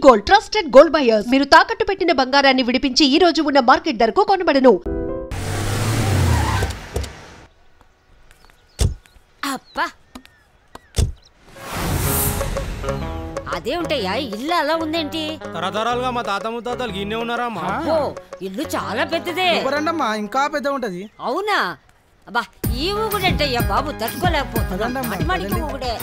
Gold trusted gold buyers. మీరు తాకట్టు పెట్టిన బంగారాన్ని విడిపించి ఈ రోజు ఉన్న మార్కెట్ ధరకు కొనబడను. అబ్బా అదే ఉంటాయా? ఇల్లు అలా ఉందేంటి? తరతరాలుగా మా తాత ముత్తాతలు గిన్నె ఉన్నారమ్మా. ఇల్లు చాలా పెద్దదే. ఇంకా పెద్ద ఉంటది. అవునా? అబ్బా ఈ ఊగుడేంటయ్యా బాబు, తట్టుకోలేకపోతున్నా. మాటిమాటికి ఊగుడే.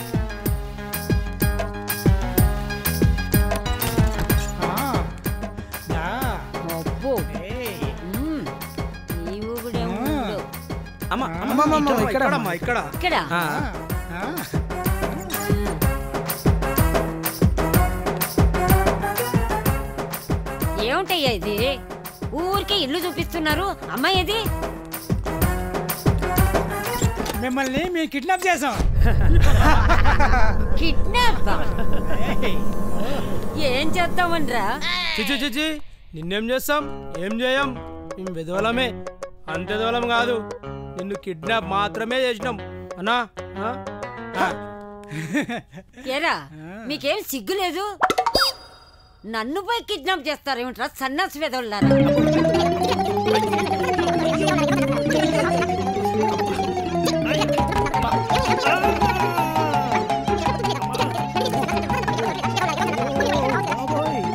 అబ్బో ఈ ఊగుడే ఇక్కడ ఇక్కడ ఏముంటయ్యా ఇది? ఊరికే ఇల్లు చూపిస్తున్నారు. అమ్మాయి ఇది మిమ్మల్ని మేము కిడ్నాప్ చేసాం. కిడ్నాప్? ఏం చేద్దామనరా? చిచి చిచి, నిన్నేం చేస్తాం? ఏం చేయం, మేము విధవలమే. అంత విధవలం కాదు, నిన్ను కిడ్నాప్ మాత్రమే చేసినాం అన్నా. ఏరా మీకేం సిగ్గు లేదు? నన్ను పోయి కిడ్నాప్ చేస్తారేమిట్రా సన్నాసి వెదవులారా?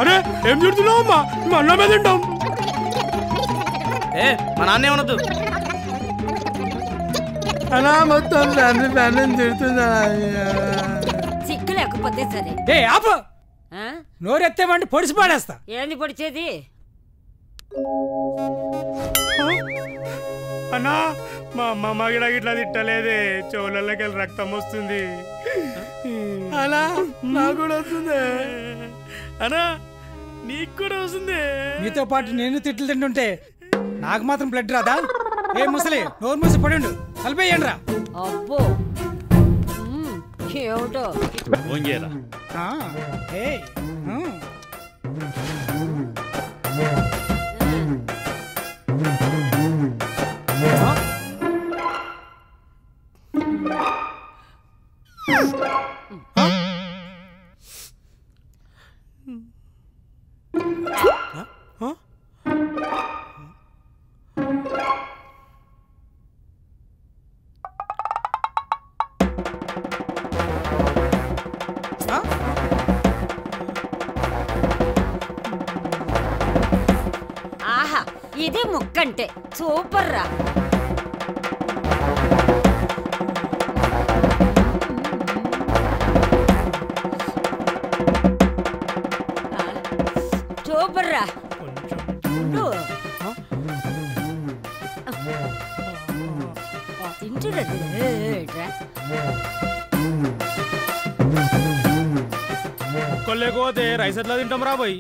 అరే ఏం చూడుతున్నావు అమ్మా? మేము అన్నమే తింటాం. మా నాన్న ఏమనొద్దు అలా మొత్తం ఫ్యామిలీ తిడుతుందా? సిగ్గు లేకపోతే సరే. ఆపు, నోరెత్తేమంటే పొడిసి పాడేస్తా. ఏంది పొడిచేది? అన్నా మా అమ్మ గిట్లా తిట్టలేదే, చెవులకి వెళ్ళి రక్తం వస్తుంది. అలా నాకు కూడా వస్తుంది. అన్నా నీకు కూడా వస్తుంది. మీతో పాటు నేను తిట్లు తింటుంటే నాకు మాత్రం బ్లడ్ రాదా? ఏ ముసలి నోరు మూసి పడిండు, కలిపేయండి రా. అబ్బో ఏమిటో ఆహా, ఇది ముక్కంటే సూపర్ రా. సూపర్ రా. లేకపోతే రైస్ ఎట్లా తింటాం రా పోయి?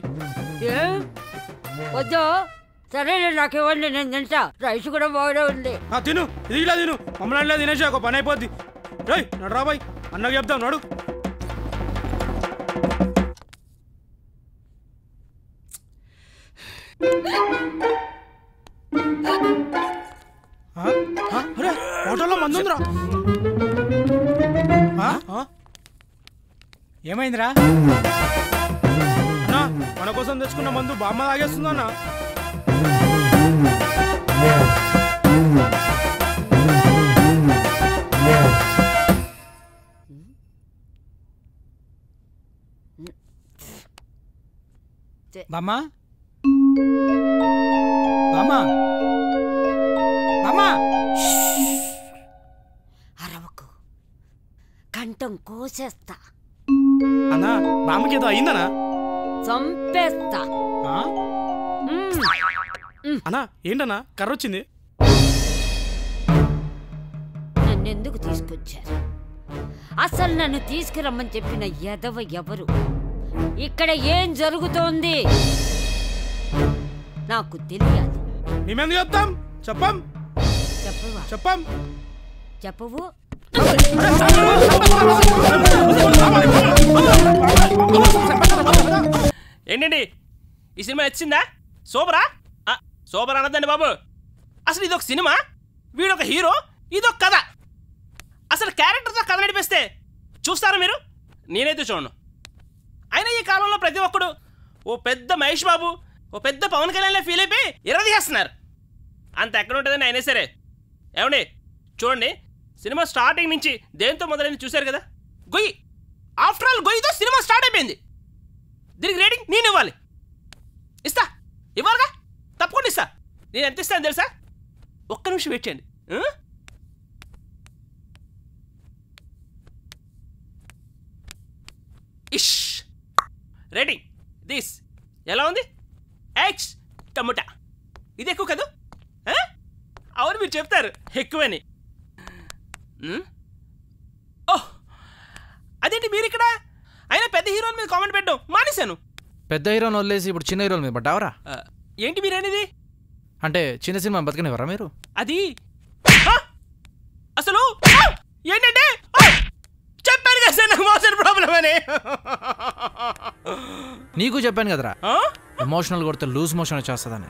వద్దు సరేలే, నాకు ఇవ్వండి, నేను తింటా. రైస్ కూడా బాగానే ఉంది. తిను, ఇది ఇలా తిను. మమ్మల్ని తినేసి ఒక పని అయిపోద్ది. రై నడు రా బాయ్, అన్నకు చెప్తాం నడు. హోటల్లో మందు ఉందిరా. ఏమైందిరా? అన్నా మన కోసం తెచ్చుకున్న మందు బామ్మ తాగేస్తుందా అన్న? బామ్మా బామ్మా బామ్మా, అరవకు, కంఠం కోసేస్తా. అన్నా బామ్మకి ఏదో అయిందనా? చంపేస్తా. అన్నా ఏంటన్నా కర్ర వచ్చింది? నన్నెందుకు తీసుకొచ్చారు? అసలు నన్ను తీసుకురమ్మని చెప్పిన ఎదవ ఎవరు? ఇక్కడ ఏం జరుగుతోంది నాకు తెలియాలి. మేమెందుకు చెప్తాం? చెప్పం. చెప్పవా? చెప్పం. చెప్పవు? ఏంటండి ఈ సినిమా నచ్చిందా? సూపరా? సూపర్ అనద్దండి బాబు. అసలు ఇదొక సినిమా, వీడొక హీరో, ఇదొక కథ. అసలు క్యారెక్టర్తో కథ నడిపిస్తే చూస్తారా మీరు? నేనైతే చూడను. అయినా ఈ కాలంలో ప్రతి ఒక్కడు ఓ పెద్ద మహేష్ బాబు, ఓ పెద్ద పవన్ కళ్యాణ్లో ఫీల్ అయిపోయి ఎర్రదీసేస్తున్నారు. అంత ఎక్కడ ఉంటుందని అయినా సరే. ఏమండి చూడండి, సినిమా స్టార్టింగ్ నుంచి దేంతో మొదలైంది చూశారు కదా, గొయ్యి. ఆఫ్టర్ ఆల్ గొయ్యితో సినిమా స్టార్ట్ అయిపోయింది. దీనికి రేటింగ్ నేను ఇవ్వాలి. ఇస్తా, ఇవ్వాలిగా, తప్పకుండా ఇస్తా. నేను ఎంత ఇస్తాను తెలుసా? ఒక్క నిమిషం వెయిట్ చేయండి. ఇష్ రేటింగ్ దిస్ ఎలా ఉంది? X tomato. ఇది ఎక్కువ కదా? అవును, మీరు చెప్తారు ఎక్కువని. ఓహ్, అదేంటి మీరు ఇక్కడ? అయినా పెద్ద హీరోల మీద కామెంట్ పెట్టడం మానేశాను. పెద్ద హీరోని వదిలేసి ఇప్పుడు చిన్న హీరోల మీద పడ్డావరా? ఏంటి మీరు అనేది? అంటే చిన్న సినిమా బతకనివ్వరా మీరు? అది అసలు ఏంటంటే చెప్పాను కదా సార్, నాకు మోషన్ ప్రాబ్లం అని. నీకు చెప్పాను కదరా, ఎమోషనల్ కొడితే లూజ్ మోషన్ వచ్చేస్తుందని.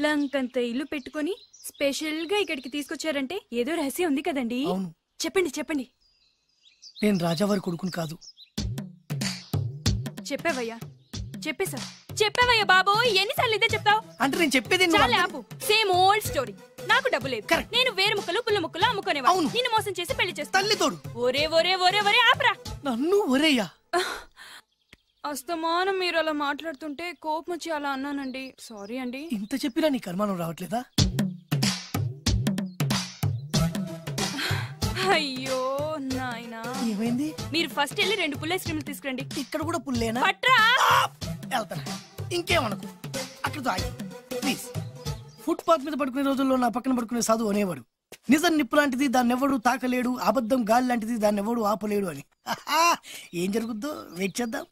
లంకంత ఇల్లు పెట్టుకుని స్పెషల్ గా ఇక్కడికి తీసుకొచ్చారంటే ఏదో రహస్యం ఉంది కదండి. అవును, చెప్పండి చెప్పండి. నేను రాజావారి కొడుకుని కాదు. చెప్పావయ్యా, చెప్పేసా చెప్పావయ్యా బాబు, ఎన్నిసార్లు ఇదే చెప్తావు? అంటే నేను చెప్పేది చాలా ఆపు. Same old story. నాకు డబ్బు లేదు, నేను వేరే ముక్కలు పుల్ల ముక్కలు అమ్ముకునేవా. నిన్ను మోసం చేసి పెళ్లి చేస్తా. తల్లి తోడు. ఒరే ఒరే ఒరే ఒరే ఆపరా. నన్ను ఒరేయ్యా. అస్తమానం మీరు అలా మాట్లాడుతుంటే కోపం వచ్చి అలా అన్నానండి. సారీ అండి. ఇంత చెప్పినా నీ కర్మానం రావట్లేదా? అయ్యో నాయనా, ఏమైంది? మీరు ఫస్ట్ వెళ్ళి 2 పుల్ల ఐస్ క్రీమ్లు తీసుకురండి. ఇక్కడ కూడా పుల్లేనా? పట్రా. వెళ్తాను, ఇంకేమనుకో. అక్కడితో ఆగి ప్లీజ్. ఫుట్పాత్ మీద పడుకునే రోజుల్లో నా పక్కన పడుకునే సాధువు అనేవాడు, నిజం నిప్పు లాంటిది, దాన్ని ఎవడు తాకలేడు, అబద్ధం గాలి లాంటిది, దాన్ని ఎవడు ఆపలేడు అని. ఏం జరుగుద్దో వెయిట్ చేద్దాం.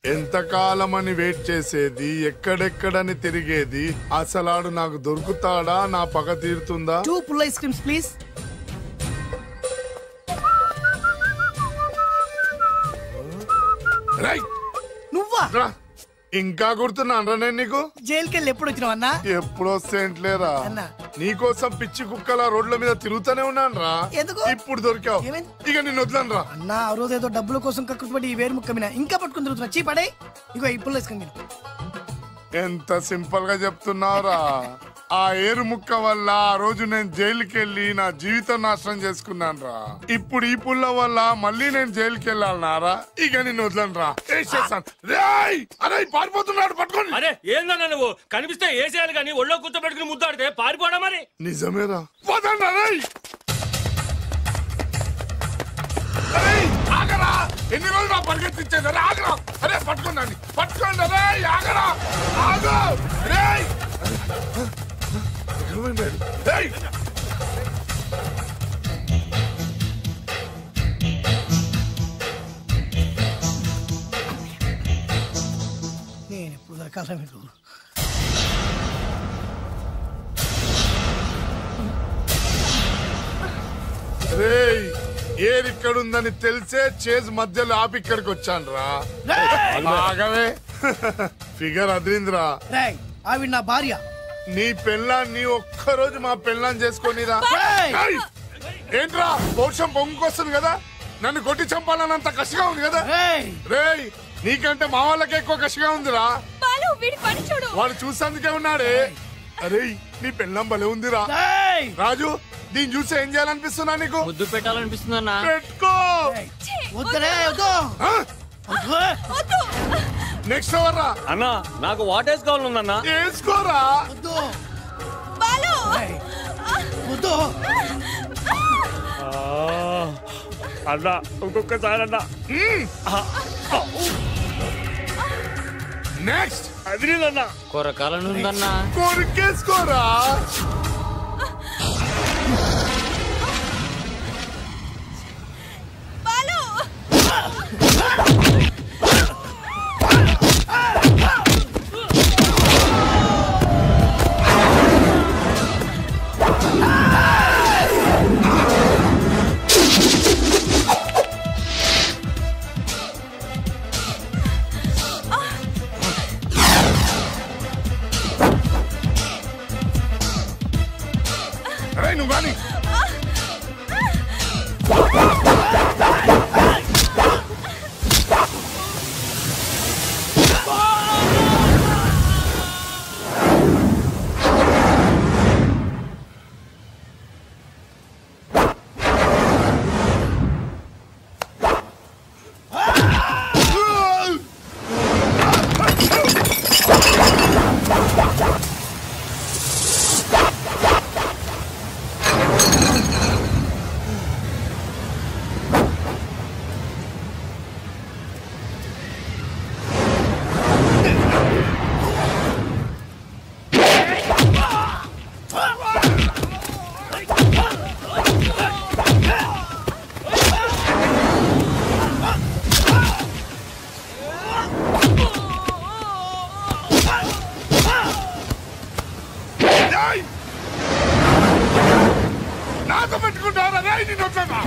ఎంతకాలమని వెయిట్ చేసేది, ఎక్కడెక్కడని తిరిగేది, అసలాడు నాకు దొరుకుతాడా, నా పగ తీరుతుందా? 2 పుల్ల ఐస్ క్రీమ్స్ ప్లీజ్. నువ్వా? ఇంకా గుర్తున్నాను నేను నీకు. జైలుకెళ్ళి ఎప్పుడు వచ్చినావన్నా? ఎప్పుడు వస్తేంట్లేరా, నీకోసం పిచ్చి కుక్కలా రోడ్ల మీద తిరుగుతూనే ఉన్నాను రా. ఎందుకు? ఇప్పుడు దొరికావు, ఇక నిన్ను వదలను రా. అన్నా ఆ రోజు ఏదో డబ్బుల కోసం కక్కుపడి ఈ వేరు ముక్క మీద ఇంకా పట్టుకుని తిరుగుతున్నా. చీపడే ఇగో ఇప్పుడు వేసుకుని. ఎంత సింపుల్ గా చెప్తున్నావురా. ఆ ఏరు ముక్క వల్ల ఆ రోజు నేను జైలుకి వెళ్ళి నా జీవితం నాశనం చేసుకున్నాను రా. ఇప్పుడు ఈ పుల్ల వల్ల మళ్ళీ నేను జైలుకి వెళ్ళాలన్నారా? ఇక నిన్ను వదలను రా. అరే పారిపోతున్నాడు, పట్టుకోండి. అరే ఏందన్నా నువ్వు? కనిపిస్తే వేసేయాలి కానీ ఒళ్ళో కూర్చోబెట్టుకుని ముద్దాడితే పారిపోవడం. మరి నిజమేరా, వదలరా. ఆగరా, ఎన్ని రోజులు నా పరిగెత్తించేది? ఆగరా, అరే పట్టుకోండి, పట్టుకోండి. అరే ఆగరా, ఆగు. నేను ఎప్పుడు దొరకాల మీకు? ఏరిక్కడుందని తెలిసే చేజ్ మధ్యలో ఆపి ఇక్కడికి వచ్చాను రా. ఆగవే, ఫిగర్ అదిరిందిరా. ఆవిడ నా భార్య. నీ పెళ్ళాన్ని ఒక్కరోజు మా పెళ్ళాన్ని చేసుకొనిరా. ఏంట్రా పౌరుషం పొంగుకొస్తుంది కదా, నన్ను కొట్టి చంపాలన్నంత కసిగా ఉంది కదా. రేయ్, నీకంటే మా వాళ్ళకి ఎక్కువ కసిగా ఉందిరా. వాడు చూసేందుకే ఉన్నాడే. అరే నీ పెళ్ళం భలే ఉందిరా. రాజు, దీన్ని చూసి ఏం చేయాలనిపిస్తున్నా నీకు? ముద్దు పెట్టాలనిపిస్తుందన్నా. పెట్టుకో. నెక్స్ట్ ఎవరు రా? అన్నా నాకు వాట్ వేసుకోవాలన్నా. వేసుకోరా. అన్నా ఇంకొకసారి అన్నా. నెక్స్ట్ అదిరిందన్నా. కొరకాలనుందన్నా. కొరికేసుకోరా. నువ్వు కానీ నాతో పెట్టుకుంటారా రే నీ నొట్లన్నా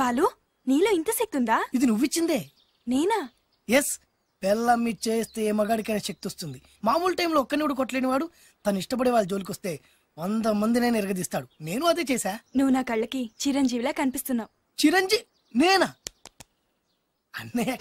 బాలు నీలో ఇంత శక్తి ఉందా? ఇది నువ్విచ్చిందే. నేనా? ఎస్, పెళ్ళమ్మి చేస్తే ఏ మగాడికైనా శక్తి వస్తుంది. మామూలు టైంలో ఒక్కనివాడు కొట్టలేని వాడు తను ఇష్టపడే వాళ్ళ జోలికి వస్తే 100 మందినైనా ఎరగదీస్తాడు. నేను అదే చేశా. నువ్వు నా కళ్ళకి చిరంజీవిలా కనిపిస్తున్నావు. చిరంజీవి నేనా? అన్నయ్య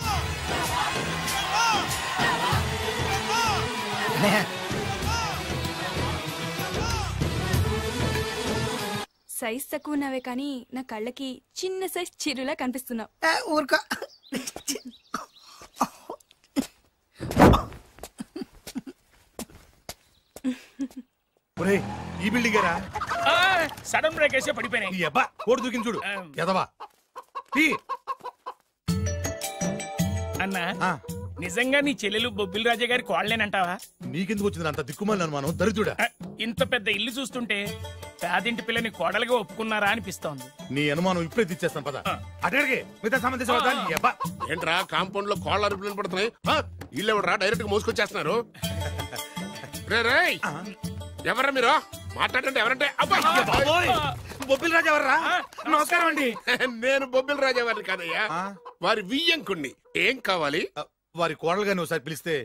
సైజ్ తక్కువ ఉన్నావే కానీ నా కళ్ళకి చిన్న సైజ్ చిరులా కనిపిస్తున్నావు. ఊరుకో. ఈ బిల్డింగ్ సడన్ బ్రేక్ వేసే పడిపోయినాయి. కోడి దూకింది చూడు ఎదవా. అన్నా నిజంగా నీ చెల్లెలు బొబ్బిల్ రాజా గారి కోడలేనంటావా? నీకెందుకు వచ్చింది అంత దిక్కుమాలి అనుమానం? దరిద్రుడా, ఇంత పెద్ద ఇల్లు చూస్తుంటే పేదింటి పిల్లని కోడలుగా ఒప్పుకున్నారా అనిపిస్తోంది. నీ అనుమానం ఇప్పుడే తెచ్చేస్తాను పద. అడిగే మిగతా సంబంధించి ఏంట్రా కాంపౌండ్ లో కోళ్ళ అరుపులు పడుతున్నాయి? ఇల్లు ఎవడరా డైరెక్ట్ గా మోసుకొచ్చేస్తున్నారు? ఎవరా మీరు మాట్లాడండి? ఎవరంటే? బొబ్బిల్ రాజా ఎవర్రా? నమస్కారం అండి. నేను బొబ్బిల్ రాజా వారిని కాదయ్యా, వారి వియ్యంకుణ్ణి. ఏం కావాలి? వారి కోడలు గాని ఒకసారి పిలిస్తే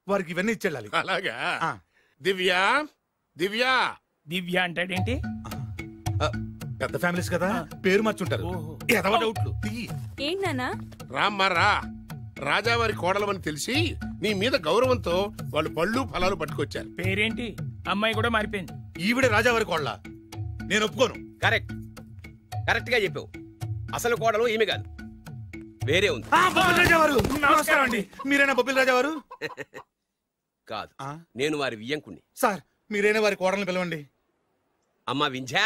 వారికి ఇవన్నీ ఇచ్చేళ్ళాలి. అలాగా? దివ్య దివ్య దివ్య అంటాడేంటి? పెద్ద ఫ్యామిలీస్ కదా, పేరు మార్చుంటారు. ఏంటన్నా? రామ్మా రా. రాజావారి కోడలమని తెలిసి నీ మీద గౌరవంతో వాళ్ళు పళ్ళు ఫలాలు పట్టుకొచ్చారు. పేరేంటి? అమ్మాయి కూడా మారిపోయింది. ఈవిడే రాజావారి కోడల? నేను ఒప్పుకోను. కరెక్ట్ కరెక్ట్ గా చెప్పావు. అసలు కోడలు ఈమె కాదు, వేరే ఉంది. బొబ్బిల్ రాజా వారు నమస్కారం అండి. మీరేనా బొబ్బిల్ రాజా వారు? కాదు, నేను వారి వియ్యంకుణ్ణి. సార్ మీరేనా వారి కోడల్ని పిలవండి. అమ్మా వింజా.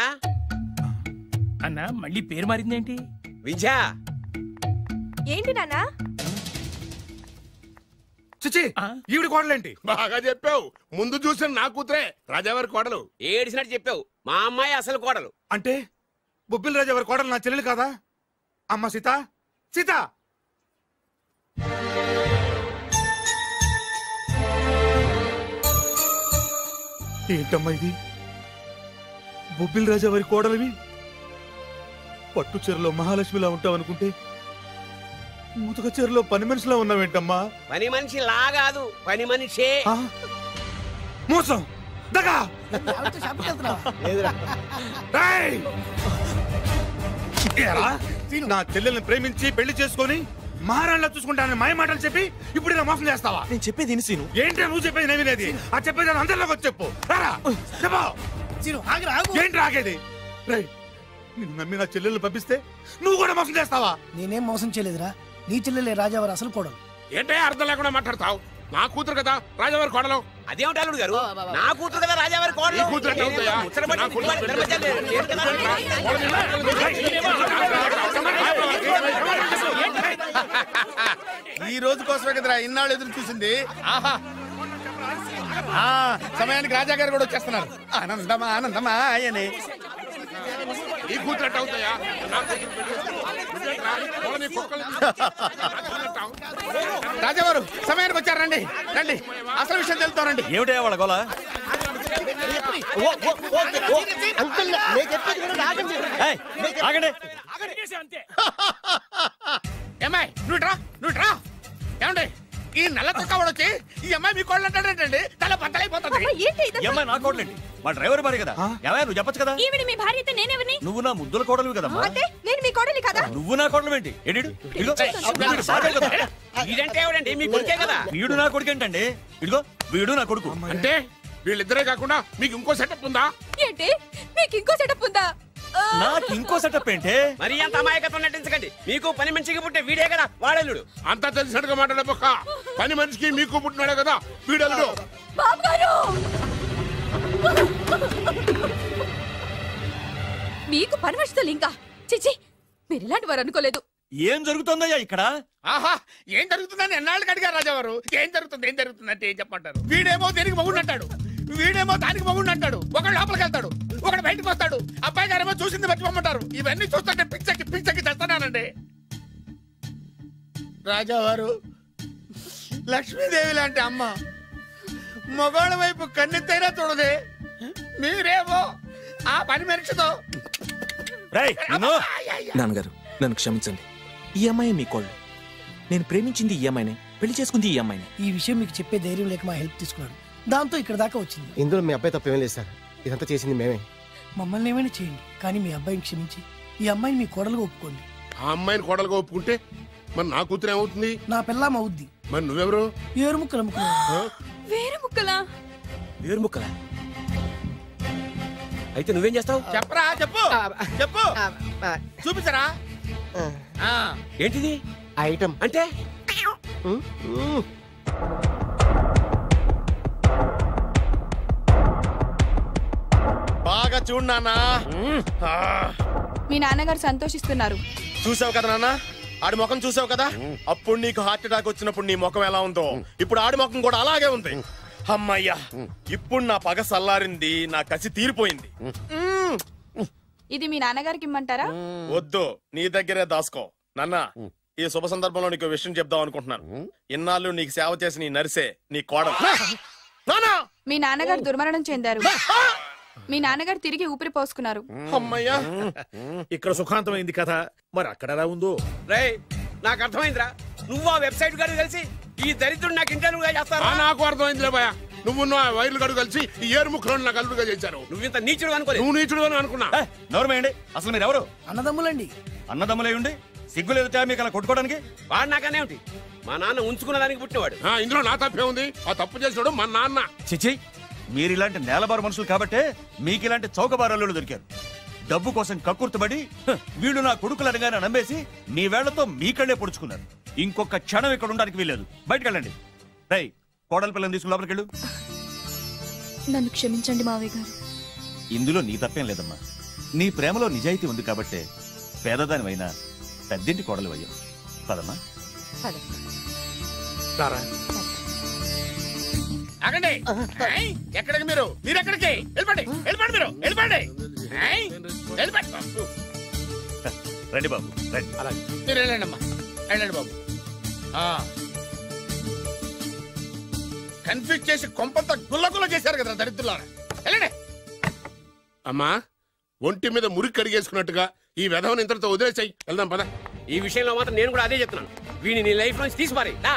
అన్న మళ్ళీ పేరు మారిందేంటి? వింజా. ఏంటి నాన్నా? చిచి, ఈవిడ కోడలేంటి? బాగా చెప్పావు. ముందు చూసిన నా కూతురే రాజావారి కోడలు. ఏడిసినట్టు చెప్పావు. మా అమ్మాయి అసలు కోడలు. అంటే బొబ్బిల్ రాజా వారి కోడలు నా చెల్లెలు కాదా? అమ్మ సీత, సీత. ఏంటమ్మా ఇది? బొబ్బిల్ రాజా వారి కోడలివి పట్టు చీరలో మహాలక్ష్మిలా ఉంటావు అనుకుంటే ముతక చీరలో పని మనిషిలా ఉన్నావేంటమ్మా? పని మనిషి లాగాదు, పని మనిషే. మోసం, దగా. నా చెల్లెల్ని ప్రేమించి పెళ్లి చేసుకొని మహారాణిలా చూసుకుంటానని మాయ మాటలు చెప్పి ఇప్పుడు ఇలా మోసం చేస్తావా? నేను చెప్పేది సీను. ఏంటి నువ్వు చెప్పేది? నేను వినేది ఆ చెప్పేది అందరిలోకి వచ్చి చెప్పు. ఏంటి రాగేది? నిన్ను నమ్మి నా చెల్లెల్ని పంపిస్తే నువ్వు కూడా మోసం చేస్తావా? నేనేం మోసం చేయలేదురా, నీ చెల్లెలే రాజావారు అసలు కోడలు. ఏంటే అర్థం లేకుండా మాట్లాడతావు? నా కూతురు కదా రాజావారి కోడలు. అదేమిటి అల్లుడు గారు, నా కూతురు కదా రాజావారి కోడలు. ఈ రోజు కోసమే కదరా ఇన్నాళ్ళు ఎదురు చూసింది. ఆహా, సమయానికి రాజా గారు కూడా వచ్చేస్తున్నారు. ఆనందమా ఆనందమా ఆయనే. ఈ కూతురు ఎట్ట అవుతాయా? రాజావారు సమయానికి వచ్చారు. రండి రండి, అసలు విషయం తెలుస్తారండి. ఏమిటా వాళ్ళ గోల? ఏమాయ్ నువ్వు రా. ఏమండి ఈ నల్ల తొక్కవాడు వచ్చి ఈ అమ్మాయి మీ కోళ్ళు అంటాడంటండి. తల బద్దలైపోతుంది. అమ్మాయి నా కోడలేంటి? మా డ్రైవర్ భార్య కదా. ఏమయ్య నువ్వు చెప్పచ్చు కదా. ఈవిడ మీ భార్య అయితే నేనెవరిని? నువ్వు నా ముద్దుల కోడలు కదా. అంటే నేను మీ కోడలి కదా. నువ్వు నా కోడలు ఏంటి? ఇదంటే ఎవడండి? మీ కొడుకే కదా. వీడు నా కొడుకు ఏంటండి? ఇదిగో వీడు నా కొడుకు. అంటే వీళ్ళిద్దరే కాకుండా మీకు ఇంకో సెటప్ ఉందా? ఏంటి మీకు ఇంకో సెటప్ ఉందా? నాకు ఇంకో సెటప్ ఏంటి? మరి అంత అమాయకత్వం నటించకండి. మీకు పని మనిషికి పుట్టే వీడే కదా వాడల్లుడు. అంతా తెలిసినట్టుగా మాట్లాడబోక. పని మనిషికి మీకు పుట్టినాడే కదా వీడల్లుడు. మీకు పని మనిషితో ఇంకా చిచి, మీరు ఇలాంటి వారు అనుకోలేదు. ఏం జరుగుతుందయ్యా ఇక్కడ? ఆహా, ఏం జరుగుతుందని ఎన్నాళ్ళకి అడిగారు రాజావారు. ఏం జరుగుతుంది అంటే ఏం చెప్పంటారు? వీడేమో దేనికి మగుడు అంటాడు, వీడేమో దానికి మగుడు అంటాడు. ఒకడు లోపలికి వెళ్తాడు, ఒకడు బయటకు వస్తాడు. అబ్బాయి గారేమో చూసింది మర్చిపోమంటారు. ఇవన్నీ చూస్తుంటే పిచ్చకి తెస్తానండి. రాజావారు లక్ష్మీదేవి లాంటి అమ్మ మగవాళ్ళ వైపు కన్నెత్తైనా చూడదే. మీరేమో ఆ పని మనిషితో. నాన్నగారు నన్ను క్షమించండి. ఈ అమ్మాయి మీ కోళ్ళు. నేను ప్రేమించింది ఈ అమ్మాయిని, పెళ్లి చేసుకుంది ఈ అమ్మాయిని. ఈ విషయం మీకు చెప్పే ధైర్యం లేక మా హెల్ప్ తీసుకున్నాడు. దాంతో ఇక్కడ దాకా వచ్చింది. ఇందులో మీ అబ్బాయి తప్పేం లేదు సార్. ఇదంతా చేసింది మేమే. మమ్మల్ని ఏమైనా చేయండి, కానీ మీ అబ్బాయిని క్షమించి ఈ అమ్మాయిని మీ కోడలుగా ఒప్పుకోండి. ఆ అమ్మాయిని కోడలుగా ఒప్పుకుంటే మరి నా కూతురు ఏమవుతుంది? నా పిల్లం అవుద్ది. మరి నువ్వెవరు? ఏరు ముక్కలు అమ్ముకున్నా. వేరు ముక్కలా? వేరు ముక్కలా? అయితే నువ్వేం చేస్తావు? చెప్పరా, చెప్పు చెప్పు, చూపించరా. ఏంటిది ఐటమ్ అంటే? బాగా చూడు నాన్నా. మీ నాన్నగారు సంతోషిస్తున్నారు. చూసావు కదా నాన్న, ఆడి ముఖం చూసావు కదా. అప్పుడు నీకు హార్ట్ అటాక్ వచ్చినప్పుడు నీ ముఖం ఎలా ఉందో ఇప్పుడు ఆడి ముఖం కూడా అలాగే ఉంది. అమ్మయ్యా, ఇప్పుడు నా పగ సల్లారింది, నా కసి తీరిపోయింది. ఇది మీ నాన్నగారికి ఇమ్మంటారా? వద్దు, నీ దగ్గరే దాసుకో. నాన్న, ఈ శుభ సందర్భంలో నీకు విషయం చెప్దాం అనుకుంటున్నాను. ఇన్నాళ్ళు నీకు సేవ చేసి నీ నర్సే నీ కోడలు. మీ నాన్నగారు దుర్మరణం చెందారు. మీ నాన్నగారు తిరిగి ఊపిరి పోసుకున్నారు. అమ్మయ్యా, ఇక్కడ సుఖాంతమైంది కథ. మరి అక్కడ ఎలా ఉందో? రే, నాకు అర్థమైందిరా. నువ్వు ఆ వెబ్సైట్ గారు కలిసి ఈ దరిద్రుడు నాకు ఇంటర్వ్యూగా చేస్తారా? నాకు అర్థమైందిలే భయ. నువ్వు వైర్లు గడు కలిసి ఈ ఏరు ముక్కలను నాకు అల్లుడుగా చేశారు. నువ్వు ఇంత నీచుడు అనుకో. నువ్వు నీచుడు అని అనుకున్నా. నోరమేయండి. అసలు మీరు ఎవరు? అన్నదమ్ములండి. అన్నదమ్ములే ఉండి సిగ్గు లేదు మీకు అలా కొట్టుకోవడానికి? వాడు నాకనే ఉంటి. మా నాన్న ఉంచుకున్న దానికి పుట్టినవాడు. ఇందులో నా తప్పే ఉంది. ఆ తప్పు చేసాడు మా నాన్న. చిచి, మీరు ఇలాంటి నేలబారు మనుషులు కాబట్టే మీకు ఇలాంటి చౌకబారాలు దొరికారు. డబ్బు కోసం కక్కుర్తుబడి వీళ్ళు నా కొడుకులు అనగానే నమ్మేసి మీ వేళ్లతో మీ కళ్ళే పొడుచుకున్నారు. ఇంకొక క్షణం ఇక్కడ ఉండడానికి వీల్లేదు. బయటకు వెళ్ళండి. రై, కోడల పిల్లని తీసుకుని లోపలికి వెళ్ళు. నన్ను క్షమించండి మావయ్య గారు. ఇందులో నీ తప్పేం లేదమ్మా. నీ ప్రేమలో నిజాయితీ ఉంది కాబట్టే పేదదానివైనా పెద్దింటి కోడలు అయ్యావు. పదమ్మా. ఆగండి. ఎక్కడికి మీరు? మీరెక్కడికి? వెళ్ళిపోండి, వెళ్ళిపోండి, మీరు వెళ్ళిపోండి. రండి బాబు, రండి. మీరు వెళ్ళండి అమ్మా, వెళ్ళండి బాబు. కన్ఫ్యూజ్ చేసి కొంపంతా గుల్లగుల్ల చేశారు కదా దరిద్రులారా. వెళ్ళండి. అమ్మా, ఒంటి మీద మురికి కడిగేసుకున్నట్టుగా ఈ వెధవని ఇంతటితో వదిలేసాయి. వెళ్దాం పద. ఈ విషయంలో మాత్రం నేను కూడా అదే చెప్తున్నాను. వీడిని నీ లైఫ్ నుంచి తీసి పారేయ్. దా.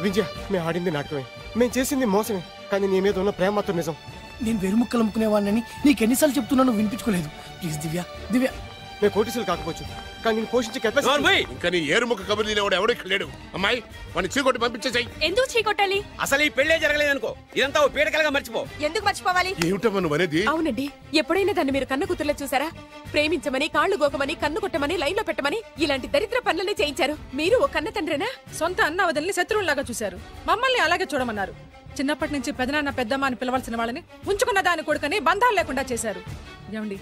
విజయ మేము ఆడింది నాటకమే, మేము చేసింది మోసమే, కానీ నీ మీద ఉన్న ప్రేమ మాత్రం నిజం. నేను వెరుముక్కలు అమ్ముకునేవాడిని నీకు ఎన్నిసార్లు చెప్తున్నాను వినిపించుకోలేదు. ప్లీజ్ దివ్య దివ్య. మేము కోటీసులు కాకపోవచ్చు, కానీ నేను పోషించే కెపాసిటీ. ఇంకా నీ ఏరుముక్క కబుర్లు తినేవాడు ఎవడో ఇక్కడ లేడు. అమ్మాయి వాడిని చీకొట్టి పంపించేసాయి. ఎందుకు చీకొట్టాలి? అసలు ఈ పెళ్లే జరగలేదనుకో, ఇదంతా ఓ పీడకలుగా మర్చిపో. ఎందుకు మర్చిపోవాలి? ఏమిటమ్మా నువ్వు అనేది? అవునండి, ఎప్పుడైనా దాన్ని మీరు కన్న కూతుర్లో చూసారా? ప్రేమించమని, కాళ్ళు గోకమని, కన్ను కొట్టమని, లైన్ లో పెట్టమని ఇలాంటి దరిద్ర పనులనే చేయించారు. మీరు ఓ కన్న తండ్రేనా? సొంత అన్న వదిలిని శత్రువులాగా చూశారు, మమ్మల్ని అలాగే చూడమన్నారు. చిన్నప్పటి నుంచి పెదనాన్న పెద్దమ్మ అని పిలవాల్సిన వాళ్ళని ఉంచుకున్న దాని కొడుకని బంధాలు లేకుండా చేశారు. ఏమండి,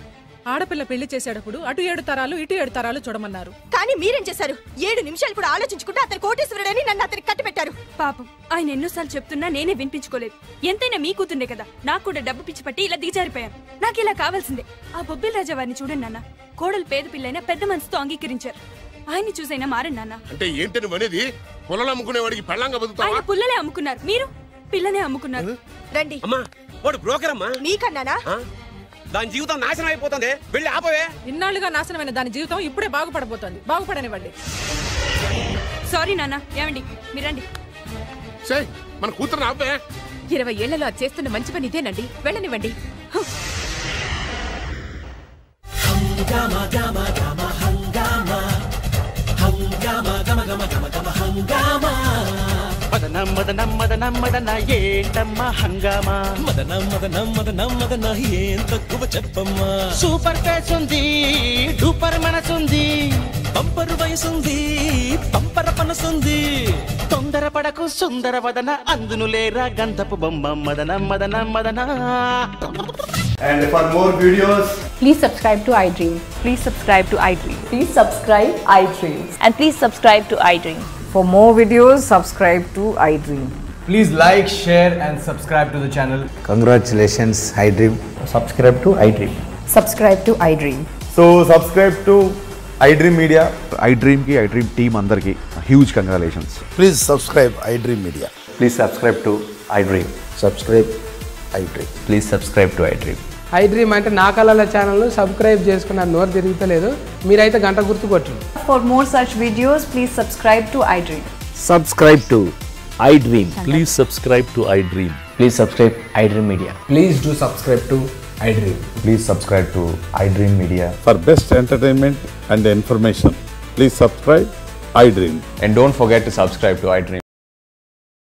ఆడపిల్ల పెళ్లి చేసేటప్పుడు అటు 7 తరాలు ఇటు 7 తరాలు చూడమన్నారు. కానీ మీరేం చేశారు? 7 నిమిషాలు కూడా ఆలోచించుకుంటే అతను కోటీశ్వరుడని నన్ను అతనికి కట్టి పెట్టారు. పాపం ఆయన ఎన్నోసార్లు చెప్తున్నా నేనే వినిపించుకోలేదు. ఎంతైనా మీ కూతుండే కదా, నాకు కూడా డబ్బు పిచ్చి పట్టి ఇలా దిగజారిపోయాను. నాకు ఇలా కావాల్సిందే. ఆ బొబ్బిల్ రాజా వారిని చూడండి నాన్న, కోడలు పేద పిల్లైనా పెద్ద మనసుతో అంగీకరించారు. ఆయన్ని చూసైనా మారండి నాన్న. అంటే ఏంటి నువ్వు అనేది? పొలాలు అమ్ముకునేవాడికి పెళ్ళంగా బతుకుతావా? ఆయన పుల్లలే అమ్ముకున్నారు, మీరు పిల్లనే అమ్ముకున్నారు. రండి. అమ్మా వాడు బ్రోకర్ అమ్మా. నీకన్నానా? దాని జీవితం నాశనం అయిపోతుంది. వెళ్ళి ఆపవే. ఇన్నాళ్ళుగా నాశనమైన దాని జీవితం ఇప్పుడే బాగుపడబోతోంది. బాగుపడనివ్వండి. సారీ నాన్న. ఏమండి మీరండి. మన కూతురు ఆపే. 20 ఏళ్లలో అది చేస్తున్న మంచి పని ఇదేనండి. వెళ్ళనివ్వండి. మదనం మదనం మదనం మదన ఏంటమ్మా హంగామా, మదనం మదనం మదనం మదన ఏం తక్కువ చెప్పమ్మా. సూపర్ ఫేస్ ఉంది, డూపర్ మనసుంది, బంపర్ వయసుంది, పంపర పనసుంది. తొందర పడకు సుందర వదన, అందును లేరా గంధపు బొమ్మ. మదనం మదనం మదన. And for more videos, please subscribe to iDream. Please subscribe to iDream. Please subscribe iDream. And please subscribe to iDream. For more videos, subscribe to iDream. Please like, share and subscribe to the channel. Congratulations, iDream. Subscribe to iDream. Subscribe to iDream. So subscribe to iDream Media. iDream ki iDream team andarki huge congratulations. Please subscribe iDream Media. Please subscribe to iDream. Subscribe iDream. Please subscribe to iDream. iDream అంటే నా కళల channel subscribe చేసుకున్న నోరు తిరుగుతలేదు, మీరైతే గంట గుర్తు కొట్టండి. For more such videos, please subscribe to iDream. Subscribe to iDream. Please subscribe to iDream. Please subscribe iDream Media. Please do subscribe to iDream. Please subscribe to iDream Media. For best entertainment and information, please subscribe iDream. And don't forget to subscribe to iDream.